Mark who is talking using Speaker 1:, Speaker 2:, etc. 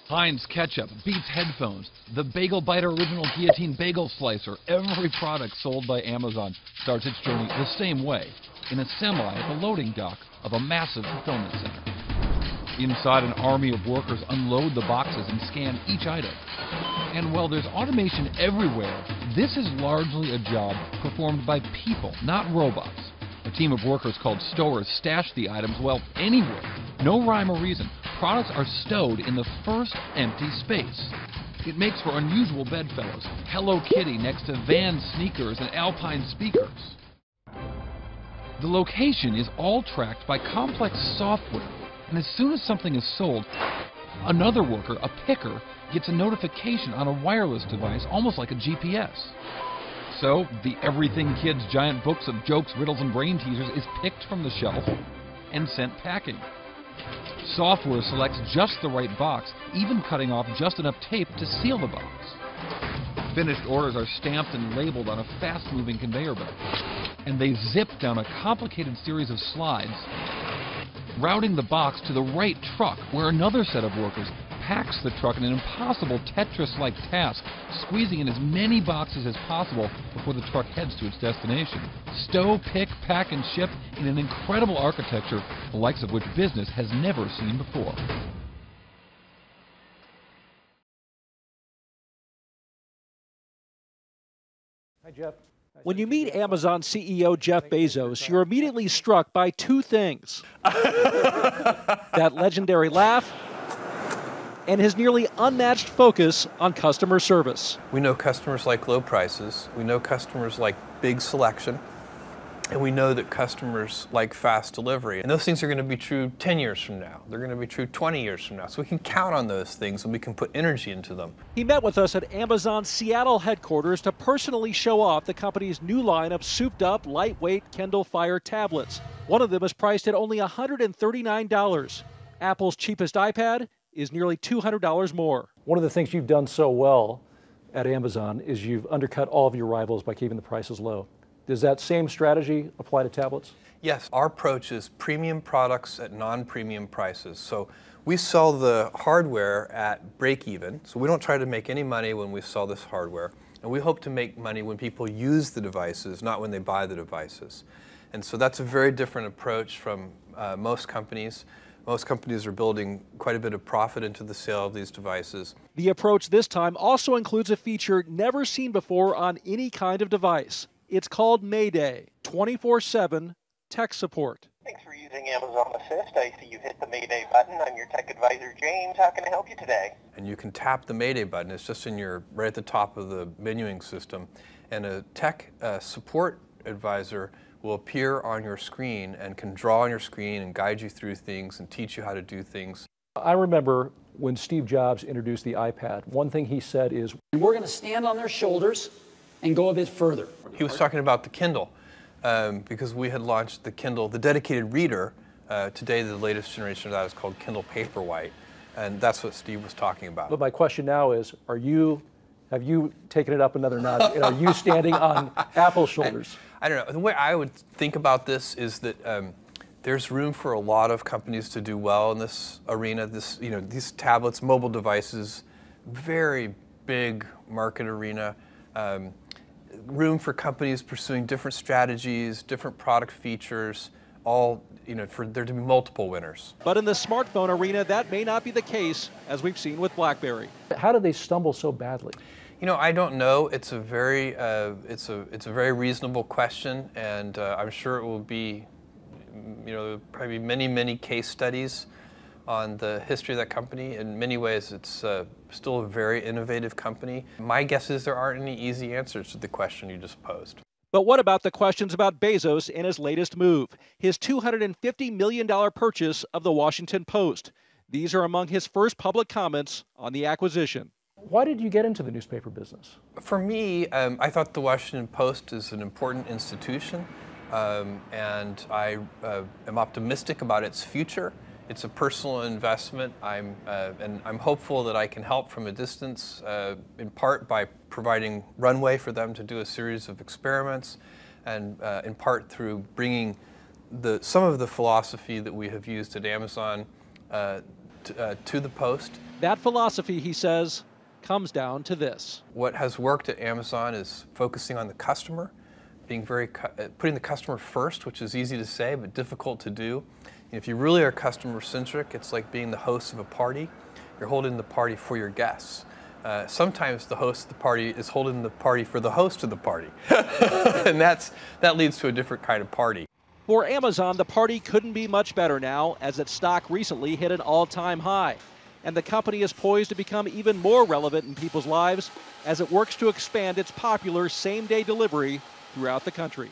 Speaker 1: Heinz Ketchup, Beats Headphones, the Bagel Biter Original Guillotine Bagel Slicer. Every product sold by Amazon starts its journey the same way, in a semi at the loading dock of a massive fulfillment center. Inside, an army of workers unload the boxes and scan each item. And while there's automation everywhere, this is largely a job performed by people, not robots. A team of workers called stowers stash the items, well, anywhere. No rhyme or reason. Products are stowed in the first empty space. It makes for unusual bedfellows. Hello Kitty next to Vans sneakers and Alpine speakers. The location is all tracked by complex software, and as soon as something is sold, another worker, a picker, gets a notification on a wireless device, almost like a GPS. So, the Everything Kids giant books of jokes, riddles, and brain teasers is picked from the shelf and sent packing. Software selects just the right box, even cutting off just enough tape to seal the box. Finished orders are stamped and labeled on a fast-moving conveyor belt, and they zip down a complicated series of slides, routing the box to the right truck, where another set of workers packs the truck in an impossible Tetris-like task, squeezing in as many boxes as possible before the truck heads to its destination. Stow, pick, pack, and ship in an incredible architecture, the likes of which business has never seen before.
Speaker 2: Hi, Jeff.
Speaker 3: When you meet Amazon CEO Jeff Bezos, you're immediately struck by two things. That legendary laugh and his nearly unmatched focus on customer service.
Speaker 4: We know customers like low prices, we know customers like big selection, and we know that customers like fast delivery. And those things are going to be true 10 years from now. They're going to be true 20 years from now. So we can count on those things and we can put energy into them.
Speaker 3: He met with us at Amazon's Seattle headquarters to personally show off the company's new line of souped-up, lightweight Kindle Fire tablets. One of them is priced at only $139. Apple's cheapest iPad is nearly $200 more.
Speaker 2: One of the things you've done so well at Amazon is you've undercut all of your rivals by keeping the prices low. Does that same strategy apply to tablets?
Speaker 4: Yes, our approach is premium products at non-premium prices. So we sell the hardware at break even, so we don't try to make any money when we sell this hardware. And we hope to make money when people use the devices, not when they buy the devices. And so that's a very different approach from most companies. Most companies are building quite a bit of profit into the sale of these devices.
Speaker 3: The approach this time also includes a feature never seen before on any kind of device. It's called Mayday, 24/7 tech support.
Speaker 5: Thanks for using Amazon Assist. I see you hit the Mayday button. I'm your tech advisor, James. How can I help you today?
Speaker 4: And you can tap the Mayday button. It's just in right at the top of the menuing system. And a tech support advisor will appear on your screen and can draw on your screen and guide you through things and teach you how to do things.
Speaker 2: I remember when Steve Jobs introduced the iPad, one thing he said is,
Speaker 6: we're going to stand on their shoulders and go a bit further.
Speaker 4: He was talking about the Kindle because we had launched the Kindle, the dedicated reader. Today, the latest generation of that is called Kindle Paperwhite, and that's what Steve was talking about.
Speaker 2: But my question now is, have you taken it up another notch, and are you standing on Apple's shoulders?
Speaker 4: I don't know. The way I would think about this is that there's room for a lot of companies to do well in this arena. These tablets, mobile devices, very big market arena. Room for companies pursuing different strategies, different product features, all, for there to be multiple winners.
Speaker 3: But in the smartphone arena, that may not be the case, as we've seen with BlackBerry.
Speaker 2: How did they stumble so badly?
Speaker 4: I don't know. It's a very reasonable question, and I'm sure it will be, probably many case studies on the history of that company. In many ways, it's still a very innovative company. My guess is there aren't any easy answers to the question you just posed.
Speaker 3: But what about the questions about Bezos and his latest move, his $250 million purchase of the Washington Post? These are among his first public comments on the acquisition.
Speaker 2: Why did you get into the newspaper business?
Speaker 4: For me, I thought the Washington Post is an important institution, and I am optimistic about its future. It's a personal investment, and I'm hopeful that I can help from a distance, in part by providing runway for them to do a series of experiments, and in part through bringing some of the philosophy that we have used at Amazon to the Post.
Speaker 3: That philosophy, he says, comes down to this.
Speaker 4: What has worked at Amazon is focusing on the customer, being putting the customer first, which is easy to say but difficult to do. And if you really are customer-centric, it's like being the host of a party. You're holding the party for your guests. Sometimes the host of the party is holding the party for the host of the party. And that leads to a different kind of party.
Speaker 3: For Amazon, the party couldn't be much better now, as its stock recently hit an all-time high. And the company is poised to become even more relevant in people's lives as it works to expand its popular same-day delivery throughout the country.